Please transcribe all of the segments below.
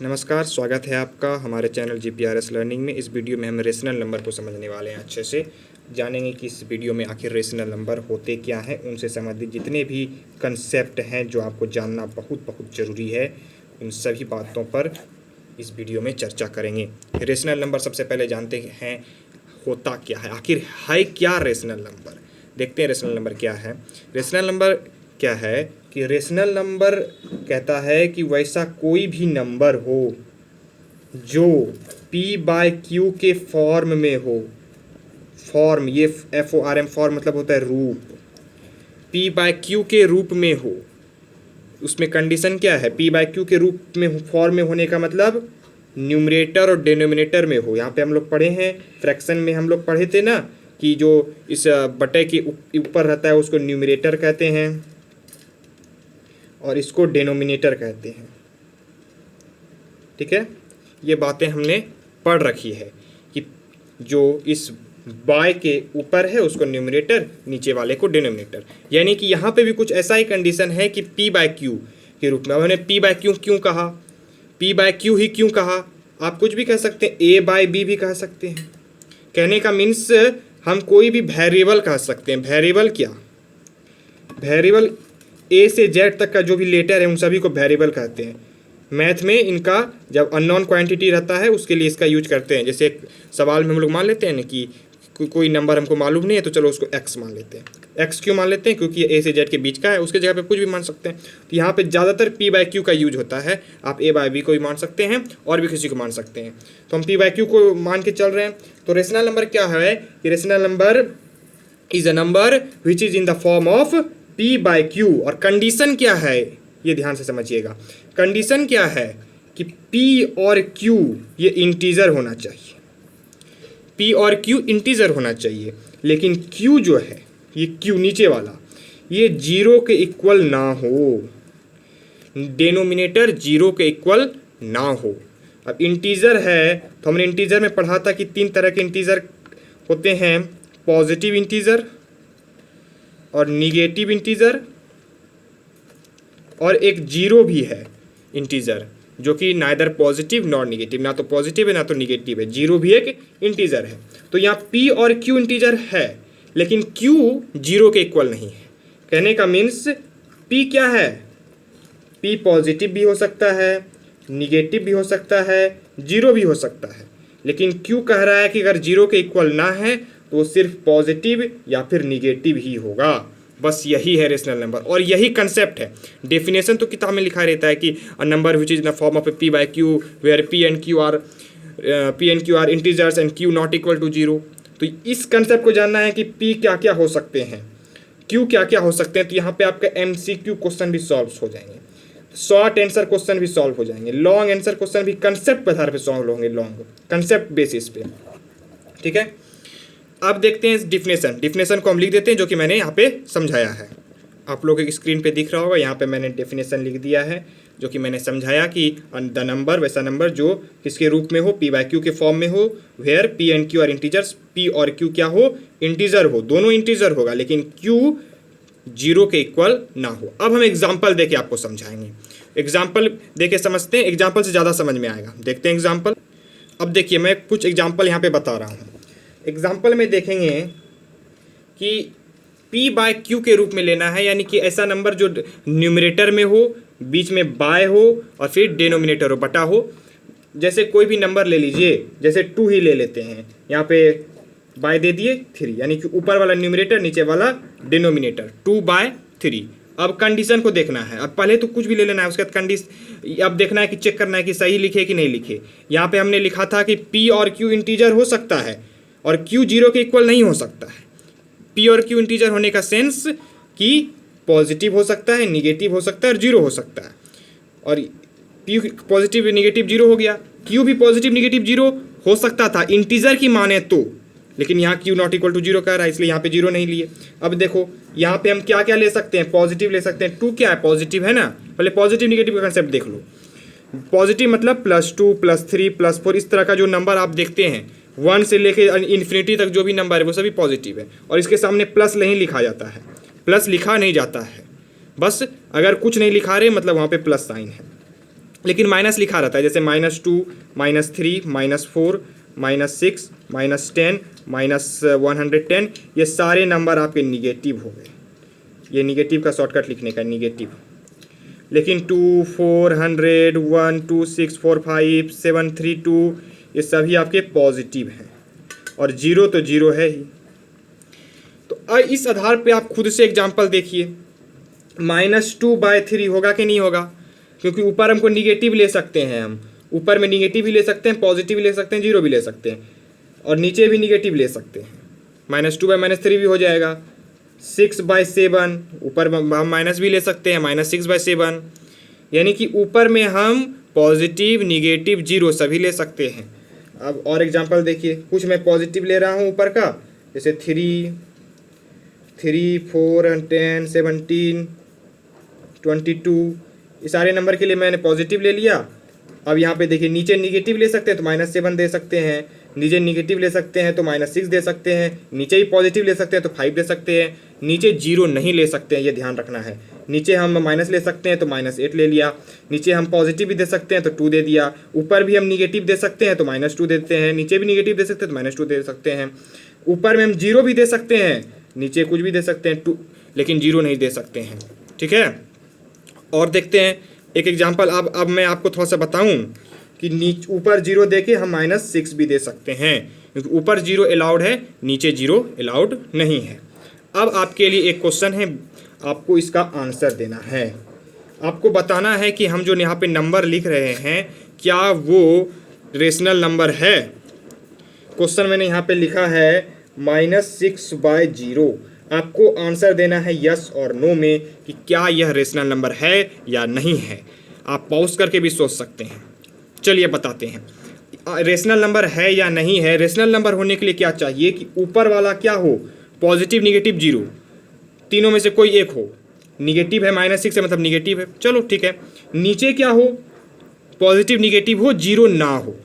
नमस्कार, स्वागत है आपका हमारे चैनल GPRS लर्निंग में। इस वीडियो में हम रेशनल नंबर को समझने वाले हैं। अच्छे से जानेंगे कि इस वीडियो में आखिर रेशनल नंबर होते क्या हैं, उनसे संबंधित जितने भी कंसेप्ट हैं जो आपको जानना बहुत बहुत ज़रूरी है, उन सभी बातों पर इस वीडियो में चर्चा करेंगे। रेशनल नंबर सबसे पहले जानते हैं होता क्या है, आखिर है क्या रेशनल नंबर। देखते हैं रेशनल नंबर क्या है। रेशनल नंबर क्या है कि रेशनल नंबर कहता है कि वैसा कोई भी नंबर हो जो P/Q के फॉर्म में हो। फॉर्म, ये FORM फॉर्म मतलब होता है रूप। P/Q के रूप में हो। उसमें कंडीशन क्या है? P/Q के रूप में फॉर्म में होने का मतलब न्यूमरेटर और डिनोमिनेटर में हो। यहाँ पे हम लोग पढ़े हैं, फ्रैक्शन में हम लोग पढ़े थे ना कि जो इस बटे के ऊपर रहता है उसको न्यूमरेटर कहते हैं और इसको डिनोमिनेटर कहते हैं। ठीक है, ये बातें हमने पढ़ रखी है कि जो इस बाय के ऊपर है उसको न्यूमरेटर, नीचे वाले को डिनोमिनेटर। यानी कि यहाँ पे भी कुछ ऐसा ही कंडीशन है कि P/Q के रूप में। अब हमने P/Q क्यों कहा, P/Q ही क्यों कहा? आप कुछ भी कह सकते हैं, A/B भी कह सकते हैं। कहने का मीन्स हम कोई भी वेरिएबल कह सकते हैं। वेरिएबल क्या? वेरिएबल A से Z तक का जो भी लेटर है उन सभी को वेरिएबल कहते हैं। मैथ में इनका जब अननोन क्वांटिटी रहता है उसके लिए इसका यूज करते हैं। जैसे एक सवाल में हम लोग मान लेते हैं ना कि कोई नंबर हमको मालूम नहीं है तो चलो उसको x मान लेते हैं। x क्यों मान लेते हैं? क्योंकि ये A से Z के बीच का है, उसके जगह पे कुछ भी मान सकते हैं। तो यहाँ पे ज़्यादातर P/Q का यूज होता है। आप A/B को भी मान सकते हैं और भी किसी को मान सकते हैं। तो हम P/Q को मान के चल रहे हैं। तो रेशनल नंबर क्या है कि rational number is a number which is in the form of P/Q। और कंडीशन क्या है ये ध्यान से समझिएगा। कंडीशन क्या है कि P और Q ये इंटीजर होना चाहिए। P और Q इंटीजर होना चाहिए, लेकिन Q जो है ये Q नीचे वाला ये 0 के इक्वल ना हो, डिनोमिनेटर 0 के इक्वल ना हो। अब इंटीजर है तो हमने इंटीजर में पढ़ा था कि 3 तरह के इंटीजर होते हैं, पॉजिटिव इंटीजर और निगेटिव इंटीजर, और एक जीरो भी है इंटीजर जो कि नाइदर पॉजिटिव नॉट निगेटिव, ना तो पॉजिटिव है ना तो निगेटिव है। जीरो भी एक इंटीजर है। तो यहाँ P और Q इंटीजर है लेकिन Q 0 के इक्वल नहीं है। कहने का मीन्स P क्या है? P पॉजिटिव भी हो सकता है, निगेटिव भी हो सकता है, 0 भी हो सकता है, लेकिन Q कह रहा है कि अगर 0 के इक्वल ना है तो वो सिर्फ पॉजिटिव या फिर निगेटिव ही होगा। बस यही है रेशनल नंबर और यही कंसेप्ट है। डेफिनेशन तो किताब में लिखा रहता है कि a number which is in the form of P/Q where P and Q are integers and Q not equal to 0। तो इस कंसेप्ट को जानना है कि P क्या क्या हो सकते हैं, Q क्या क्या हो सकते हैं। तो यहाँ पे आपका MCQ क्वेश्चन भी सॉल्व हो जाएंगे, शॉर्ट आंसर क्वेश्चन भी सॉल्व हो जाएंगे, लॉन्ग आंसर क्वेश्चन भी कंसेप्ट के आधार पर सॉल्व होंगे, लॉन्ग कंसेप्ट बेसिस पे। ठीक है, अब देखते हैं डिफिनेशन। डिफिनेशन को हम लिख देते हैं जो कि मैंने यहाँ पे समझाया है। आप लोगों की स्क्रीन पे दिख रहा होगा, यहाँ पे मैंने डेफिनेशन लिख दिया है जो कि मैंने समझाया कि द नंबर वैसा नंबर जो किसके रूप में हो, P/Q के फॉर्म में हो, where P and Q are integers, P और Q क्या हो? इंटीजर हो। दोनों इंटीजर होगा लेकिन Q 0 के इक्वल ना हो। अब हम एग्जाम्पल दे के आपको समझाएंगे। एग्जाम्पल दे के समझते हैं, एग्जाम्पल से ज़्यादा समझ में आएगा। देखते हैं एग्जाम्पल। अब देखिए मैं कुछ एग्जाम्पल यहाँ पे बता रहा हूँ। एग्जाम्पल में देखेंगे कि P/Q के रूप में लेना है, यानी कि ऐसा नंबर जो न्यूमरेटर में हो, बीच में बाय हो और फिर डिनोमिनेटर हो, बटा हो। जैसे कोई भी नंबर ले लीजिए, जैसे 2 ही ले लेते हैं। यहाँ पे बाय दे दिए 3, यानी कि ऊपर वाला न्यूमरेटर नीचे वाला डिनोमिनेटर, 2/3। अब कंडीशन को देखना है। अब पहले तो कुछ भी ले लेना है, उसके बाद कंडीशन अब देखना है कि चेक करना है कि सही लिखे कि नहीं लिखे। यहाँ पे हमने लिखा था कि P और Q इंटीजर हो सकता है और Q 0 के इक्वल नहीं हो सकता है। P और Q इंटीजर होने का सेंस कि पॉजिटिव हो सकता है, निगेटिव हो सकता है और 0 हो सकता है। और P पॉजिटिव निगेटिव 0 हो गया, Q भी पॉजिटिव निगेटिव 0 हो सकता था इंटीजर की माने तो, लेकिन यहाँ Q नॉट इक्वल टू 0 कह रहा है, इसलिए यहाँ पे 0 नहीं लिए। अब देखो यहाँ पे हम क्या क्या ले सकते हैं, पॉजिटिव ले सकते हैं। 2 क्या है? पॉजिटिव है ना। पहले पॉजिटिव निगेटिव का कंसेप्ट देख लो। पॉजिटिव मतलब +2 +3 +4, इस तरह का जो नंबर आप देखते हैं 1 से लेके इन्फिनिटी तक जो भी नंबर है वो सभी पॉजिटिव है। और इसके सामने प्लस नहीं लिखा जाता है, प्लस लिखा नहीं जाता है। बस अगर कुछ नहीं लिखा रहे मतलब वहाँ पे प्लस साइन है। लेकिन माइनस लिखा रहता है, जैसे -2, -3, -4, -6, -10, -110, ये सारे नंबर आपके निगेटिव हो गए। ये निगेटिव का शॉर्टकट लिखने का, निगेटिव। लेकिन 2, 4, 100, 1, 2, 6, 4, 5, 7, 3, 2 ये सभी आपके पॉजिटिव हैं, और जीरो तो जीरो है ही। तो इस आधार पे आप खुद से एग्जांपल देखिए, -2/3 होगा कि नहीं होगा, क्योंकि ऊपर हमको निगेटिव ले सकते हैं, हम ऊपर में निगेटिव भी ले सकते हैं, पॉजिटिव भी ले सकते हैं, जीरो भी ले सकते हैं, और नीचे भी निगेटिव ले सकते हैं। -2/-3 भी हो जाएगा। 6/7 ऊपर हम माइनस भी ले सकते हैं, -6/7, यानी कि ऊपर में हम पॉजिटिव, निगेटिव, जीरो सभी ले सकते हैं। अब और एग्जांपल देखिए, कुछ मैं पॉजिटिव ले रहा हूँ ऊपर का, जैसे 3, 4, 10, 17, 22, ये सारे नंबर के लिए मैंने पॉजिटिव ले लिया। अब यहाँ पे देखिए, नीचे निगेटिव ले सकते हैं तो -7 दे सकते हैं, नीचे निगेटिव ले सकते हैं तो -6 दे सकते हैं, नीचे ही पॉजिटिव ले सकते हैं तो 5 दे सकते हैं, नीचे जीरो नहीं ले सकते हैं, ये ध्यान रखना है। नीचे हम माइनस ले सकते हैं तो -8 ले लिया, नीचे हम पॉजिटिव भी दे सकते हैं तो 2 दे दिया, ऊपर भी हम निगेटिव दे सकते हैं तो -2 देते हैं, नीचे भी निगेटिव दे सकते हैं तो -2 दे सकते हैं, ऊपर में हम जीरो भी दे सकते हैं, नीचे कुछ भी दे सकते हैं 2, लेकिन जीरो नहीं दे सकते हैं। ठीक है, और देखते हैं एक एग्जांपल। अब मैं आपको थोड़ा सा बताऊं कि ऊपर जीरो देके हम -6 भी दे सकते हैं, क्योंकि ऊपर जीरो अलाउड है, नीचे जीरो अलाउड नहीं है। अब आपके लिए एक क्वेश्चन है, आपको इसका आंसर देना है। आपको बताना है कि हम जो यहाँ पे नंबर लिख रहे हैं क्या वो रेशनल नंबर है। क्वेश्चन मैंने यहाँ पे लिखा है -6/0। आपको आंसर देना है यस और नो में कि क्या यह रेशनल नंबर है या नहीं है। आप पॉज करके भी सोच सकते हैं। चलिए बताते हैं रेशनल नंबर है या नहीं है। रेशनल नंबर होने के लिए क्या चाहिए कि ऊपर वाला क्या हो, पॉजिटिव, निगेटिव, जीरो, तीनों में से कोई एक हो। निगेटिव है, -6 है मतलब निगेटिव है, चलो ठीक है। नीचे क्या हो, पॉजिटिव, निगेटिव हो, जीरो ना हो।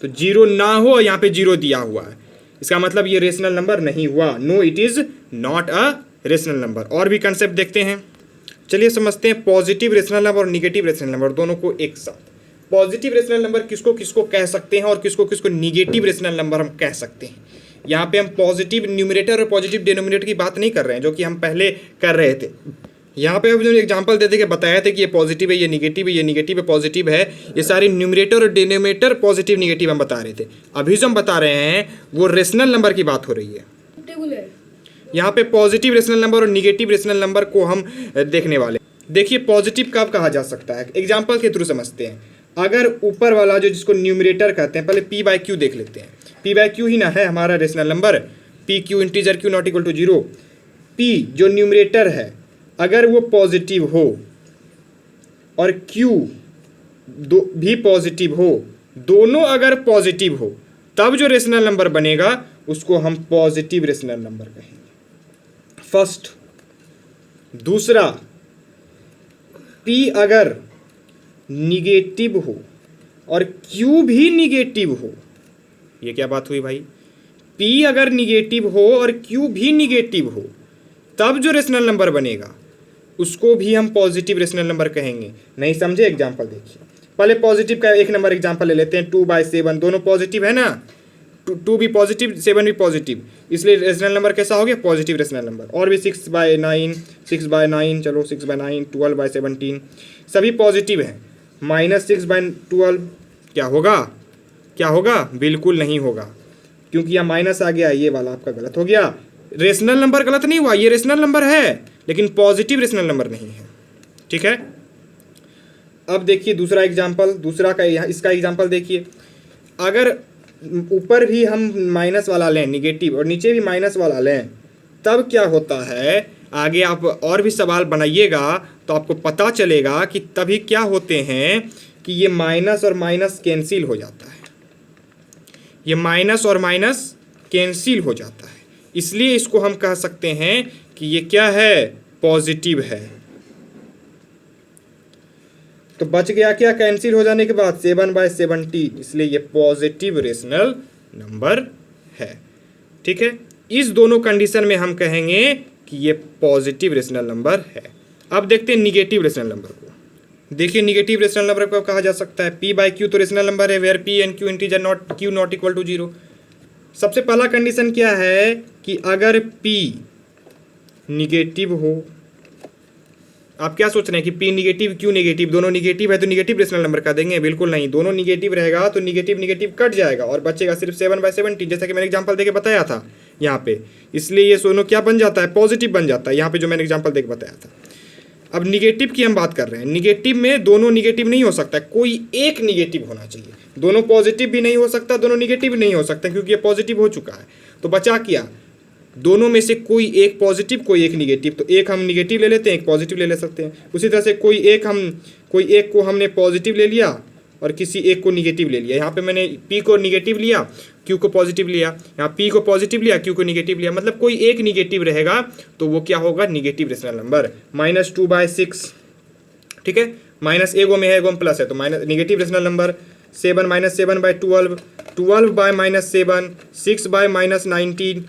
तो जीरो ना हो और यहाँ पे जीरो दिया हुआ है, इसका मतलब ये रेशनल नंबर नहीं हुआ। No, it is not a rational number. और भी कंसेप्ट देखते हैं, चलिए समझते हैं पॉजिटिव रेशनल नंबर और निगेटिव रेशनल नंबर दोनों को एक साथ। पॉजिटिव रेशनल नंबर किसको किसको कह सकते हैं और किसको किसको निगेटिव रेशनल नंबर हम कह सकते हैं। यहाँ पे हम पॉजिटिव न्यूमरेटर और पॉजिटिव डिनोमिनेटर की बात नहीं कर रहे हैं, जो कि हम पहले कर रहे थे। यहाँ पे हम जो एग्जांपल देते के बताया था कि ये पॉजिटिव है, ये निगेटिव है, ये निगेटिव है, पॉजिटिव है, ये सारे न्यूमरेटर और डिनोमिनेटर पॉजिटिव निगेटिव हम बता रहे थे। अभी जो हम बता रहे हैं वो रेशनल नंबर की बात हो रही है। यहाँ पे पॉजिटिव रेशनल नंबर और निगेटिव रेशनल नंबर को हम देखने वाले। देखिए पॉजिटिव कब कहा जा सकता है, एग्जाम्पल के थ्रू समझते हैं। अगर ऊपर वाला जो जिसको न्यूमरेटर कहते हैं, पहले p/q देख लेते हैं। p/q ही ना है हमारा rational number, p/q integer q not equal to 0। p जो न्यूमरेटर है अगर वो पॉजिटिव हो और q भी पॉजिटिव हो, दोनों अगर पॉजिटिव हो, तब जो रेशनल नंबर बनेगा उसको हम पॉजिटिव रेशनल नंबर कहेंगे। फर्स्ट। दूसरा, p अगर निगेटिव हो और q भी निगेटिव हो, ये क्या बात हुई भाई, p अगर निगेटिव हो और q भी निगेटिव हो, तब जो रेशनल नंबर बनेगा उसको भी हम पॉजिटिव रेशनल नंबर कहेंगे। नहीं समझे, एग्जांपल देखिए। पहले पॉजिटिव का एक नंबर एग्जांपल ले लेते हैं, 2/7, दोनों पॉजिटिव है ना, 2 भी पॉजिटिव, 7 भी पॉजिटिव, इसलिए रेशनल नंबर कैसा हो गया, पॉजिटिव रेशनल नंबर। और भी 6/9, 6/9, चलो 6/9, 12/17 सभी पॉजिटिव हैं। -6/12 क्या होगा, क्या होगा, बिल्कुल नहीं होगा, क्योंकि यहाँ माइनस आ गया, ये वाला आपका गलत हो गया। रेशनल नंबर गलत नहीं हुआ, ये रेशनल नंबर है लेकिन पॉजिटिव रेशनल नंबर नहीं है। ठीक है, अब देखिए दूसरा एग्जांपल, दूसरा का इसका एग्जांपल देखिए। अगर ऊपर भी हम माइनस वाला लें निगेटिव और नीचे भी माइनस वाला लें, तब क्या होता है, आगे आप और भी सवाल बनाइएगा तो आपको पता चलेगा कि तभी क्या होते हैं कि ये माइनस और माइनस कैंसिल हो जाता है, ये माइनस और माइनस कैंसिल हो जाता है, इसलिए इसको हम कह सकते हैं कि ये क्या है, पॉजिटिव है। तो बच गया क्या, कैंसिल हो जाने के बाद 7/17, इसलिए ये पॉजिटिव रेशनल नंबर है। ठीक है, इस दोनों कंडीशन में हम कहेंगे कि ये पॉजिटिव रेशनल नंबर है। अब देखते हैं निगेटिव रेशनल नंबर को। देखिए निगेटिव रेशनल नंबर को कहा जा सकता है, p बाई क्यू तो रेशनल नंबर है, where p and q integer not q not equal to 0। सबसे पहला कंडीशन क्या है कि अगर p निगेटिव हो, आप क्या सोच रहे हैं कि p निगेटिव q निगेटिव, दोनों निगेटिव है तो निगेटिव रेशनल नंबर का देंगे? बिल्कुल नहीं, दोनों निगेटिव रहेगा तो निगेटिव निगेटिव कट जाएगा और बचेगा सिर्फ 7/70, जैसा कि मैंने एग्जांपल देके बताया था यहाँ पे। इसलिए ये दोनों क्या बन जाता है, पॉजिटिव बन जाता है यहाँ पे, जो मैंने एग्जाम्पल देके बताया था। अब निगेटिव की हम बात कर रहे हैं, निगेटिव में दोनों निगेटिव नहीं हो सकता, कोई एक निगेटिव होना चाहिए। दोनों पॉजिटिव भी नहीं हो सकता, दोनों निगेटिव नहीं हो सकता, क्योंकि ये पॉजिटिव हो चुका है। तो बचा क्या, दोनों में से कोई एक पॉजिटिव कोई एक निगेटिव, तो एक हम निगेटिव ले लेते हैं, एक पॉजिटिव ले सकते हैं। उसी तरह से कोई एक को हमने पॉजिटिव ले लिया और किसी एक को निगेटिव ले लिया। यहाँ पे मैंने p को निगेटिव लिया, q को पॉजिटिव लिया, यहाँ p को पॉजिटिव लिया, q को निगेटिव लिया, मतलब कोई एक निगेटिव रहेगा तो वो क्या होगा, निगेटिव रेशनल नंबर। -2/6, ठीक है, माइनस एगो में है, एगो में प्लस है, तो माइनस निगेटिव रेशनल नंबर। 7 - 7/12, 12/-7, 6/-19,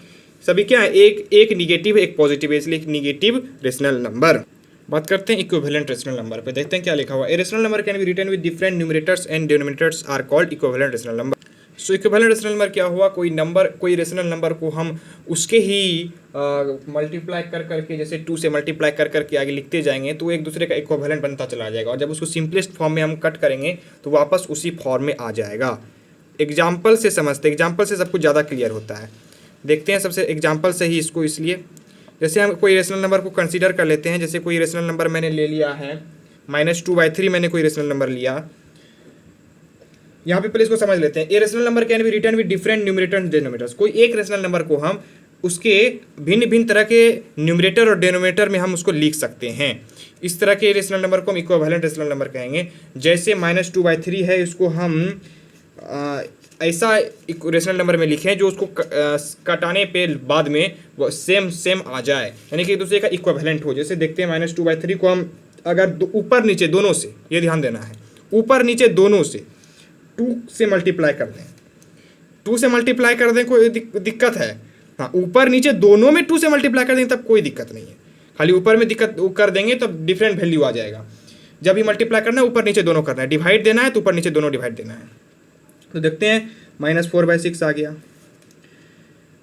सभी क्या है, एक निगेटिव एक पॉजिटिव है, इसलिए एक निगेटिव रेशनल नंबर। बात करते हैं इक्विवेलेंट रेशनल नंबर पे, देखते हैं क्या लिखा हुआ है। A rational number can be written with different numerators and denominators are called equivalent rational number. So equivalent rational number क्या हुआ, कोई रेशनल नंबर को हम उसके ही मल्टीप्लाई कर करके, जैसे 2 से मल्टीप्लाई कर करके आगे लिखते जाएंगे तो एक दूसरे का इक्विवेलेंट बनता चला जाएगा, और जब उसको सिंपलेस्ट फॉर्म में हम कट करेंगे तो वापस उसी फॉर्म में आ जाएगा। एग्जाम्पल से समझते, एग्जाम्पल से सब कुछ ज़्यादा क्लियर होता है। देखते हैं सबसे एग्जाम्पल से ही इसको, इसलिए जैसे हम कोई रेशनल नंबर को कंसीडर कर लेते हैं, जैसे कोई रेशनल नंबर मैंने ले लिया है -2/3, मैंने कोई रेशनल नंबर लिया। यहाँ पे पहले इसको समझ लेते हैं। A rational number can be written with different numerator and denominators. कोई एक रेशनल नंबर को हम उसके भिन्न भिन्न तरह के न्यूमरेटर और डिनोमिनेटर में हम उसको लिख सकते हैं। इस तरह के रेशनल नंबर को हम इक्विवेलेंट रेशनल नंबर कहेंगे। जैसे -2/3 है, इसको हम ऐसा रेशनल नंबर में लिखें जो उसको कटाने पे बाद में वो सेम आ जाए, यानी कि एक दूसरे का इक्विवेलेंट हो। जैसे देखते हैं -2/3 को हम अगर ऊपर नीचे दोनों से, ये ध्यान देना है, ऊपर नीचे दोनों से 2 से मल्टीप्लाई कर दें, 2 से मल्टीप्लाई कर दें, कोई दिक्कत है? हाँ, ऊपर नीचे दोनों में 2 से मल्टीप्लाई कर दें तब कोई दिक्कत नहीं है, खाली ऊपर में दिक्कत कर देंगे तब डिफरेंट वैल्यू आ जाएगा। जब भी मल्टीप्लाई करना है ऊपर नीचे दोनों करना है, डिवाइड देना है तो ऊपर नीचे दोनों डिवाइड देना है। तो देखते हैं -4/6 आ गया,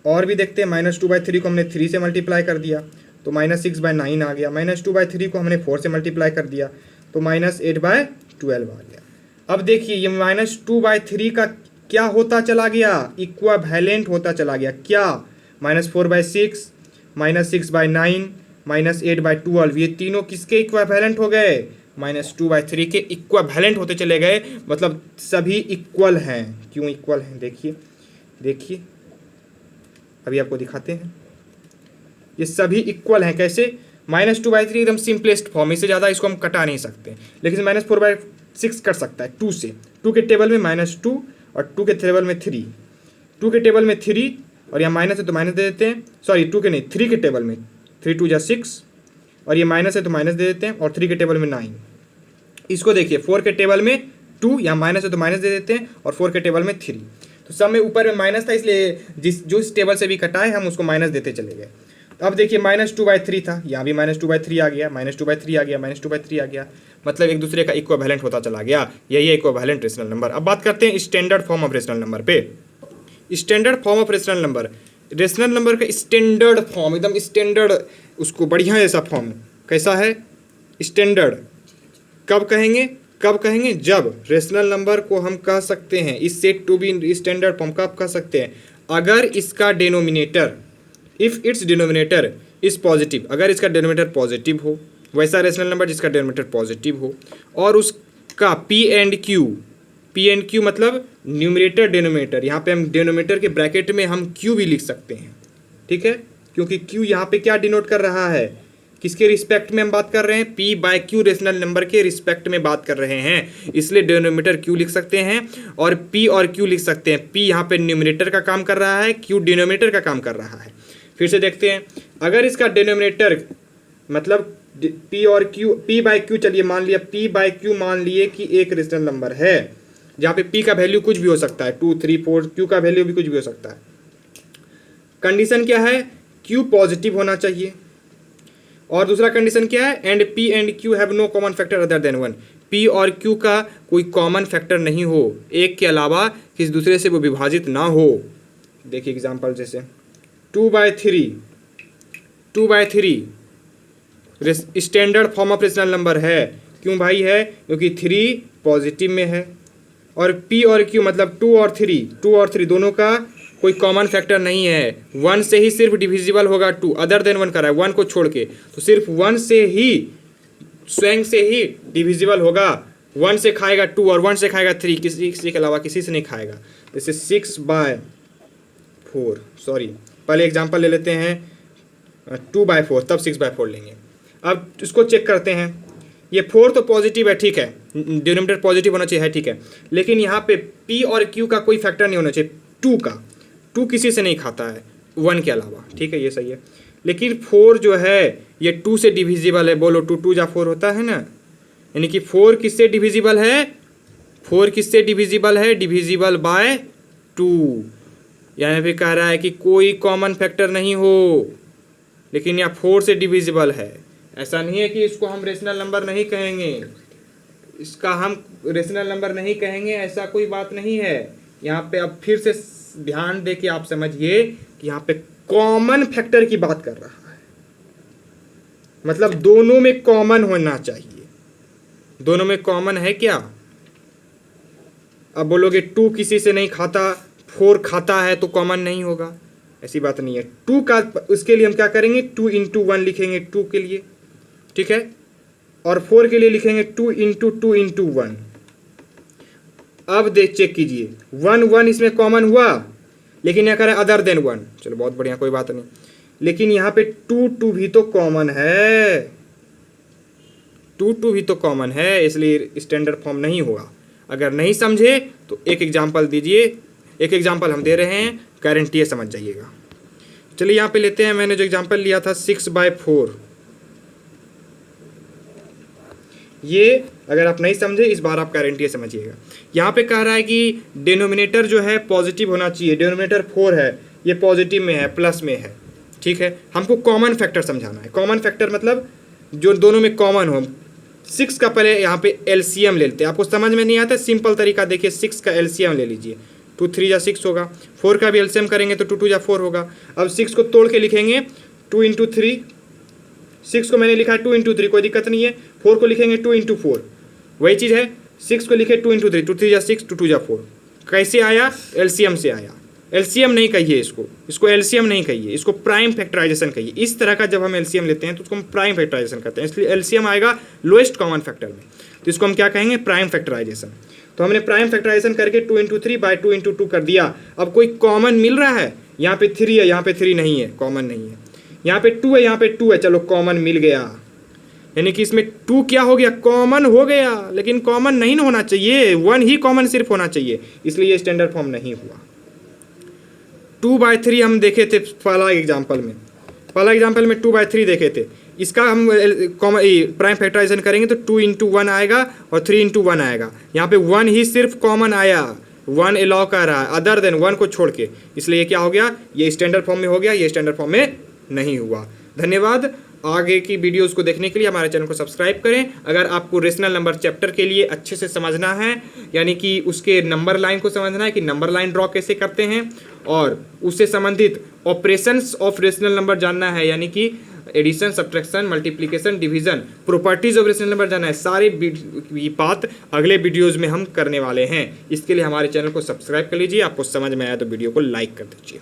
और भी देखते हैं -2/3 को हमने 3 से मल्टीप्लाई कर दिया तो -6/9 आ गया, -2/3 को हमने 4 से मल्टीप्लाई कर दिया तो -8/12 आ गया। अब देखिए ये -2/3 का क्या होता चला गया, इक्विवेलेंट होता चला गया। क्या, -4/6, -6/9, -8/12, ये तीनों किसके इक्विवेलेंट हो गए, -2/3 के इक्विवेलेंट होते चले गए, मतलब सभी इक्वल हैं। क्यों इक्वल हैं, देखिए अभी आपको दिखाते हैं। ये सभी इक्वल हैं, कैसे, -2/3 एकदम सिंपलेस्ट फॉर्म, इससे ज़्यादा इसको हम कटा नहीं सकते, लेकिन -4/6 कट सकता है 2 से। 2 के टेबल में -2 और 2 के टेबल में 3, 2 के टेबल में 3 और यहाँ माइनस है तो माइनस दे देते हैं, सॉरी 2 के नहीं, 3 के टेबल में 3 2 6 और ये माइनस है तो माइनस दे देते हैं, और 3 के टेबल में 9। इसको देखिए 4 के टेबल में 2, यहाँ माइनस है तो माइनस दे देते हैं, और 4 के टेबल में 3। तो सब में ऊपर में माइनस था, इसलिए जो इस टेबल से भी कटा है हम उसको माइनस देते चले गए। तो अब देखिए -2/3 था, यहाँ भी -2/3 आ गया, -2/3 आ गया, -2/3 आ गया, मतलब एक दूसरे का इक्विवेलेंट होता चला गया। यही है इक्विवेलेंट रेशनल नंबर। अब बात करते हैं standard form of rational number पे। Standard form of rational number, rational number का स्टैंडर्ड फॉर्म, एकदम स्टैंडर्ड, उसको बढ़िया ऐसा फॉर्म कैसा है, स्टैंडर्ड। कब कहेंगे, जब रेशनल नंबर को हम कह सकते हैं is said to be standard form. कब कह सकते हैं, अगर इसका denominator, if its denominator is positive, अगर इसका डिनोमिनेटर पॉजिटिव हो, वैसा रेशनल नंबर जिसका डिनोमिनेटर पॉजिटिव हो, और उसका पी एंड क्यू मतलब न्यूमरेटर डिनोमिनेटर, यहाँ पे हम डिनोमिनेटर के ब्रैकेट में हम क्यू भी लिख सकते हैं, ठीक है, क्योंकि क्यू यहाँ पे क्या डिनोट कर रहा है, किसके रिस्पेक्ट में हम बात कर रहे हैं, p/q रेशनल नंबर के रिस्पेक्ट में बात कर रहे हैं, इसलिए डिनोमिनेटर q लिख सकते हैं और p और q लिख सकते हैं। p यहाँ पे न्यूमरेटर का काम कर रहा है, q डिनोमिनेटर का काम कर रहा है। फिर से देखते हैं, अगर इसका डिनोमिनेटर मतलब p/q, चलिए मान लिया p/q मान लिए कि एक रेशनल नंबर है, जहाँ पे p का वैल्यू कुछ भी हो सकता है, 2 3 4, q का वैल्यू भी कुछ भी हो सकता है। कंडीशन क्या है, q पॉजिटिव होना चाहिए, और दूसरा कंडीशन क्या है, and p and q have no common factor other than 1, P और Q का कोई कॉमन फैक्टर नहीं हो, एक के अलावा किसी दूसरे से वो विभाजित ना हो। देखिए एग्जांपल जैसे 2/3 standard form of rational number है। क्यों भाई है? क्योंकि 3 पॉजिटिव में है और P और Q मतलब 2 और 3 दोनों का कोई कॉमन फैक्टर नहीं है। 1 से ही सिर्फ डिविजिबल होगा 2, अदर देन 1 कर रहा है 1 को छोड़ के, तो सिर्फ 1 से ही स्वयं से ही डिविजिबल होगा। 1 से खाएगा 2 और 1 से खाएगा 3, किसी के अलावा किसी से नहीं खाएगा। जैसे 6/4 सॉरी पहले एग्जांपल ले लेते हैं 2/4, तब 6/4 लेंगे। अब इसको चेक करते हैं, ये 4 तो पॉजिटिव है, ठीक है, डिनोमिनेटर पॉजिटिव होना चाहिए, है ठीक है, लेकिन यहाँ पे P और Q का कोई फैक्टर नहीं होना चाहिए। 2 का 2 किसी से नहीं खाता है 1 के अलावा, ठीक है, ये सही है। लेकिन 4 जो है ये 2 से डिविजिबल है। बोलो 2 जा 4 होता है ना, यानी कि 4 किससे डिविजिबल है? 4 किससे डिविजिबल है? Divisible by 2। यहाँ पे कह रहा है कि कोई कॉमन फैक्टर नहीं हो, लेकिन यहाँ 4 से डिविजिबल है। ऐसा नहीं है कि इसको हम रेशनल नंबर नहीं कहेंगे, इसका हम रेशनल नंबर नहीं कहेंगे, ऐसा कोई बात नहीं है। यहाँ पे अब फिर से ध्यान दे के आप समझिए कि यहाँ पे कॉमन फैक्टर की बात कर रहा है, मतलब दोनों में कॉमन होना चाहिए। दोनों में कॉमन है क्या? अब बोलोगे 2 किसी से नहीं खाता, 4 खाता है तो कॉमन नहीं होगा, ऐसी बात नहीं है। 2 का उसके लिए हम क्या करेंगे? 2 × 1 लिखेंगे 2 के लिए, ठीक है, और 4 के लिए लिखेंगे 2 × 2 × 1। अब देख चेक कीजिए 1 इसमें कॉमन हुआ, लेकिन यहाँ करें अदर देन 1, चलो बहुत बढ़िया, कोई बात नहीं। लेकिन यहाँ पे 2 भी तो कॉमन है, 2 भी तो कॉमन है, इसलिए स्टैंडर्ड फॉर्म नहीं होगा। अगर नहीं समझे तो एक एग्जांपल दीजिए, एक एग्जांपल हम दे रहे हैं, गारंटी है समझ जाइएगा। चलिए यहाँ पे लेते हैं, मैंने जो एग्जांपल लिया था 6/4, ये अगर आप नहीं समझे इस बार आप गारंटी समझिएगा। यहाँ पे कह रहा है कि डिनोमिनेटर जो है पॉजिटिव होना चाहिए, डिनोमिनेटर 4 है, ये पॉजिटिव में है, प्लस में है, ठीक है। हमको कॉमन फैक्टर समझाना है। कॉमन फैक्टर मतलब जो दोनों में कॉमन हो। 6 का पहले यहाँ पे एलसीएम ले लेते हैं, आपको समझ में नहीं आता सिंपल तरीका देखिए, 6 का एलसीएम ले लीजिए, 2 3 जा 6 होगा। 4 का भी एलसीएम करेंगे तो 2 2 जा 4 होगा। अब 6 को तोड़ के लिखेंगे 2 × 3, 6 को मैंने लिखा है 2 × 3, कोई दिक्कत नहीं है। 4 को लिखेंगे 2 × 4, वही चीज़ है। 6 को लिखे 2 × 3, 2 3 जा 6, 2 2 जा 4। कैसे आया? एलसीएम से आया। एलसीएम नहीं कहिए इसको एलसीएम नहीं कहिए, इसको प्राइम फैक्टराइजेशन कहिए। इस तरह का जब हम एलसीएम लेते हैं तो उसको हम प्राइम फैक्टराइजेशन करते हैं, इसलिए एलसीएम आएगा लोएस्ट कॉमन फैक्टर में, तो इसको हम क्या कहेंगे? Prime factorisation. तो हमने प्राइम फैक्टराइजेशन करके 2 × 3/2 × 2 कर दिया। अब कोई कॉमन मिल रहा है? यहाँ पे 3 है, यहाँ पे 3 नहीं है, कॉमन नहीं है। यहाँ पे 2 है, यहाँ पे 2 है, चलो कॉमन मिल गया, यानी कि इसमें 2 क्या हो गया? कॉमन हो गया। लेकिन कॉमन नहीं होना चाहिए, 1 ही कॉमन सिर्फ होना चाहिए, इसलिए ये स्टैंडर्ड फॉर्म नहीं हुआ। 2/3 हम देखे थे पहला एग्जाम्पल में 2/3 देखे थे। इसका हम प्राइम फैक्टराइजेशन करेंगे तो 2 × 1 आएगा और 3 × 1 आएगा। यहाँ पे 1 ही सिर्फ कॉमन आया, 1 अलाउ कर रहा है अदर देन 1 को छोड़ के, इसलिए ये क्या हो गया? ये स्टैंडर्ड फॉर्म में हो गया, ये स्टैंडर्ड फॉर्म में नहीं हुआ। धन्यवाद। आगे की वीडियोस को देखने के लिए हमारे चैनल को सब्सक्राइब करें। अगर आपको रेशनल नंबर चैप्टर के लिए अच्छे से समझना है, यानी कि उसके नंबर लाइन को समझना है कि नंबर लाइन ड्रॉ कैसे करते हैं, और उससे संबंधित ऑपरेशंस ऑफ रेशनल नंबर जानना है, यानी कि addition, subtraction, multiplication, division, properties of rational number जानना है, सारी बात अगले वीडियोज़ में हम करने वाले हैं। इसके लिए हमारे चैनल को सब्सक्राइब कर लीजिए। आपको समझ में आया तो वीडियो को लाइक कर दीजिए।